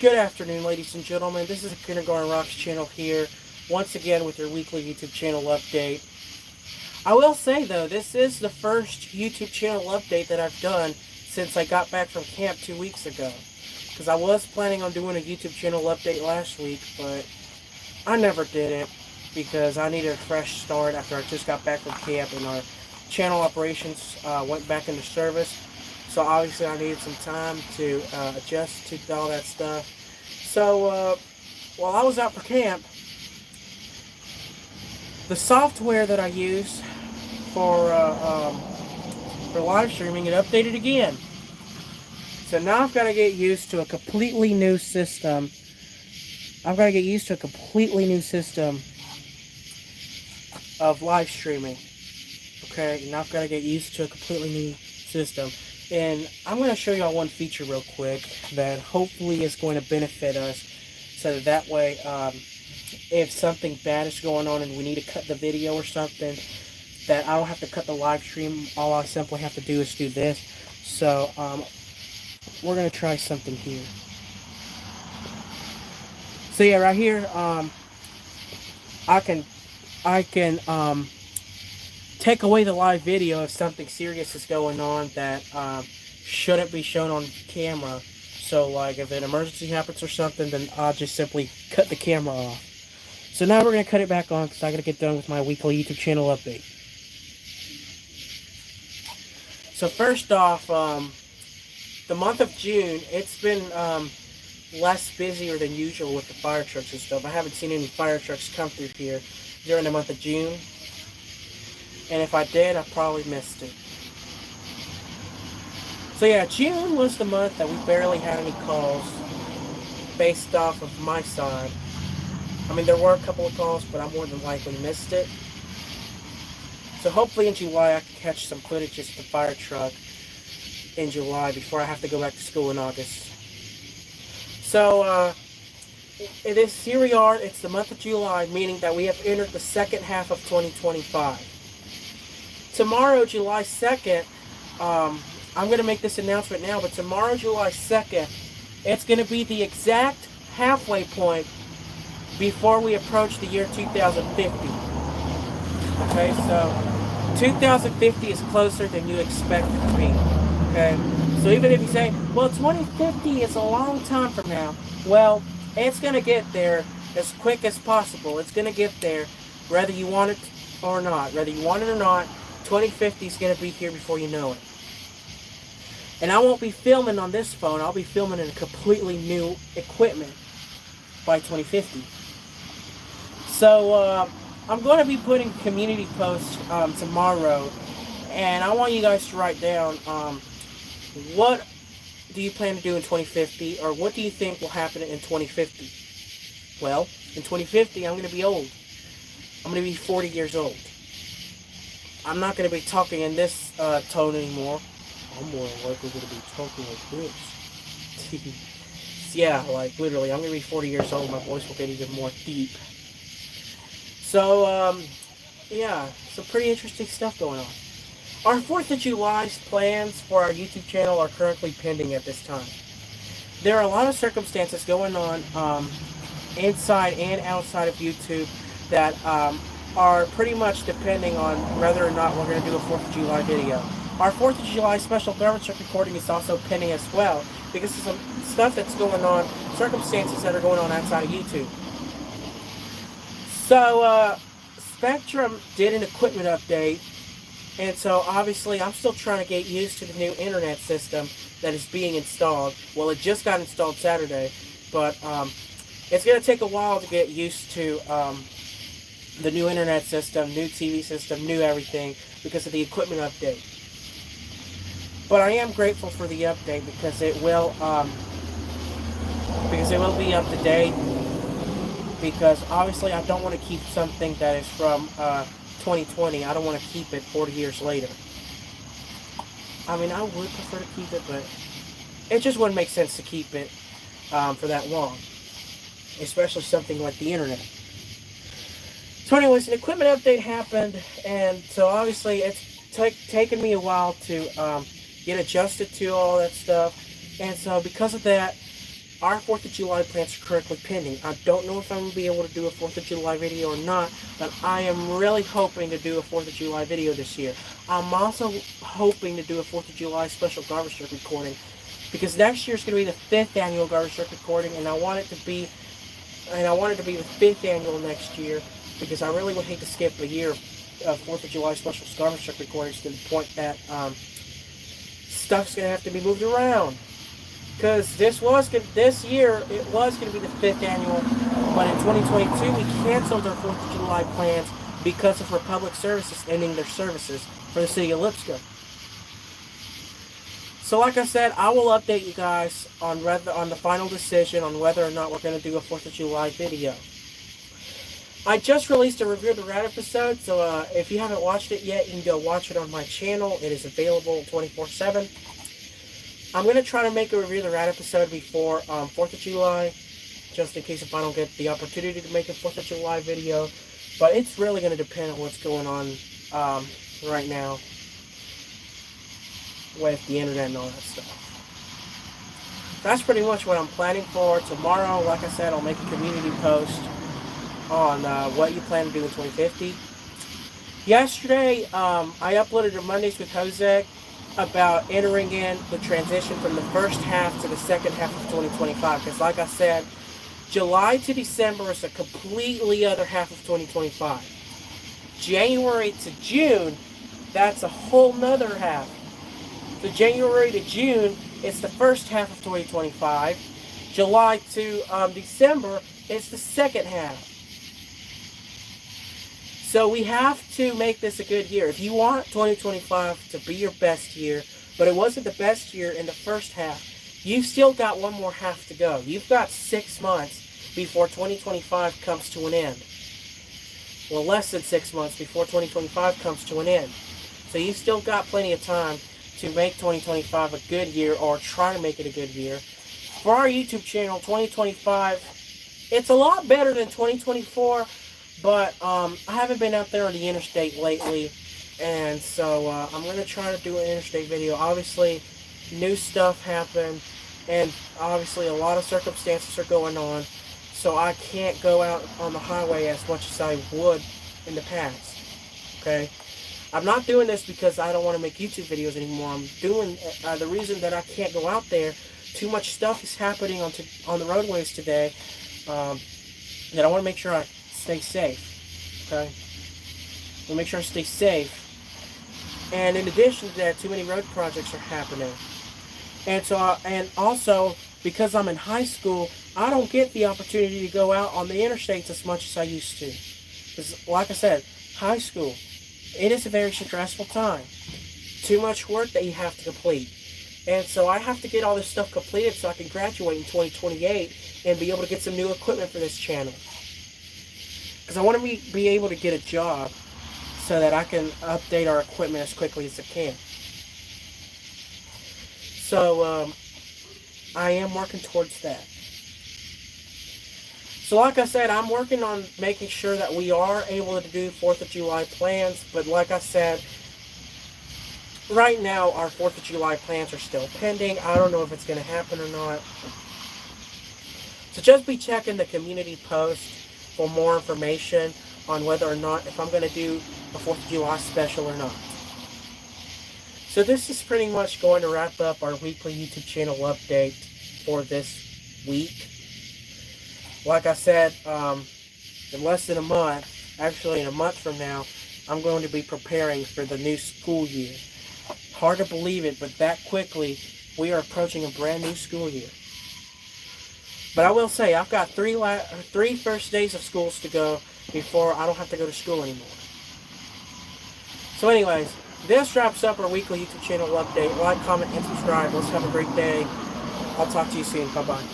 Good afternoon, ladies and gentlemen. This is the Kindergarten Rocks channel here, once again with your weekly YouTube channel update. I will say, though, this is the first YouTube channel update that I've done since I got back from camp 2 weeks ago. Because I was planning on doing a YouTube channel update last week, but I never did it because I needed a fresh start after I just got back from camp and our channel operations went back into service. So obviously I needed some time to adjust to all that stuff. So while I was out for camp, the software that I use for live streaming, it updated again. So now I've got to get used to a completely new system. Of live streaming. Okay, now I've got to get used to a completely new system. And I'm going to show y'all one feature real quick that hopefully is going to benefit us, so that way if something bad is going on and we need to cut the video or something, that I don't have to cut the live stream. All I simply have to do is do this. So we're going to try something here. So yeah, right here I can take away the live video if something serious is going on that shouldn't be shown on camera. So like if an emergency happens or something, then I'll just simply cut the camera off. So now we're going to cut it back on because I got to get done with my weekly YouTube channel update. So first off, the month of June, it's been less busier than usual with the fire trucks and stuff. I haven't seen any fire trucks come through here during the month of June. And if I did, I probably missed it. So yeah, June was the month that we barely had any calls based off of my side. I mean, there were a couple of calls, but I more than likely missed it. So hopefully in July I can catch some footage of the fire truck in July before I have to go back to school in August. So here we are. It's the month of July, meaning that we have entered the second half of 2025. Tomorrow, July 2nd, I'm going to make this announcement now, but tomorrow, July 2nd, it's going to be the exact halfway point before we approach the year 2050. Okay, so 2050 is closer than you expect it to be. Okay, so even if you say, well, 2050 is a long time from now, well, it's going to get there as quick as possible. It's going to get there whether you want it or not. Whether you want it or not, 2050 is going to be here before you know it. And I won't be filming on this phone. I'll be filming in completely new equipment by 2050. So I'm going to be putting community posts tomorrow. And I want you guys to write down what do you plan to do in 2050, or what do you think will happen in 2050? Well, in 2050, I'm going to be old. I'm going to be 40 years old. I'm not going to be talking in this tone anymore. I'm more likely going to be talking like this. Yeah, like literally, I'm going to be 40 years old. My voice will get even more deep. So, yeah, some pretty interesting stuff going on. Our 4th of July's plans for our YouTube channel are currently pending at this time. There are a lot of circumstances going on inside and outside of YouTube that are pretty much depending on whether or not we're going to do a 4th of July video. Our 4th of July special government truck recording is also pending as well, because of some stuff that's going on, circumstances that are going on outside of YouTube. So, Spectrum did an equipment update, and so obviously I'm still trying to get used to the new internet system that is being installed. Well, it just got installed Saturday, but it's going to take a while to get used to the new internet system, new TV system, new everything, because of the equipment update. But I am grateful for the update because it will be up to date. Because obviously I don't want to keep something that is from 2020. I don't want to keep it 40 years later. I mean, I would prefer to keep it, but it just wouldn't make sense to keep it for that long, especially something like the internet. So anyways, an equipment update happened, and so obviously it's taken me a while to get adjusted to all that stuff. And so because of that, our 4th of July plans are currently pending. I don't know if I'm going to be able to do a 4th of July video or not, but I am really hoping to do a 4th of July video this year. I'm also hoping to do a 4th of July special garbage truck recording, because next year is going to be the 5th annual garbage truck recording, and I want it to be the 5th annual next year, because I really would hate to skip a year of 4th of July special garbage truck recordings, to the point that stuff's going to have to be moved around. Because this year, it was going to be the 5th annual, but in 2022, we canceled our 4th of July plans because of Republic Services ending their services for the city of Lipscomb. So like I said, I will update you guys on the final decision on whether or not we're going to do a 4th of July video. I just released a Review the Rat episode, so if you haven't watched it yet, you can go watch it on my channel. It is available 24/7. I'm going to try to make a Review the Rat episode before 4th of July, just in case if I don't get the opportunity to make a 4th of July video. But it's really going to depend on what's going on right now with the internet and all that stuff. That's pretty much what I'm planning for tomorrow. Like I said, I'll make a community post on what you plan to do in 2050. Yesterday, I uploaded a Mondays with Jose about entering in the transition from the first half to the second half of 2025. Because like I said, July to December is a completely other half of 2025. January to June, that's a whole nother half. So January to June is the first half of 2025. July to December is the second half. So we have to make this a good year. If you want 2025 to be your best year, but it wasn't the best year in the first half, you've still got one more half to go. You've got 6 months before 2025 comes to an end. Well, less than 6 months before 2025 comes to an end. So you've still got plenty of time to make 2025 a good year, or try to make it a good year. For our YouTube channel, 2025, it's a lot better than 2024, but I haven't been out there on the interstate lately, and so I'm going to try to do an interstate video. Obviously, new stuff happened, and obviously a lot of circumstances are going on, so I can't go out on the highway as much as I would in the past, okay? I'm not doing this because I don't want to make YouTube videos anymore. I'm doing the reason that I can't go out there. Too much stuff is happening on the roadways today that I want to make sure I stay safe. Okay, I want to make sure I stay safe. And in addition to that, too many road projects are happening. And so, and also because I'm in high school, I don't get the opportunity to go out on the interstates as much as I used to. Because, like I said, high school, it is a very stressful time. Too much work that you have to complete. And so I have to get all this stuff completed so I can graduate in 2028 and be able to get some new equipment for this channel. Because I want to be able to get a job so that I can update our equipment as quickly as I can. So I am working towards that. So like I said, I'm working on making sure that we are able to do 4th of July plans. But like I said, right now our 4th of July plans are still pending. I don't know if it's going to happen or not. So just be checking the community post for more information on whether or not if I'm going to do a 4th of July special or not. So this is pretty much going to wrap up our weekly YouTube channel update for this week. Like I said, in less than a month, actually in a month from now, I'm going to be preparing for the new school year. Hard to believe it, but that quickly, we are approaching a brand new school year. But I will say, I've got three first days of schools to go before I don't have to go to school anymore. So anyways, this wraps up our weekly YouTube channel update. Like, comment, and subscribe. Let's have a great day. I'll talk to you soon. Bye-bye.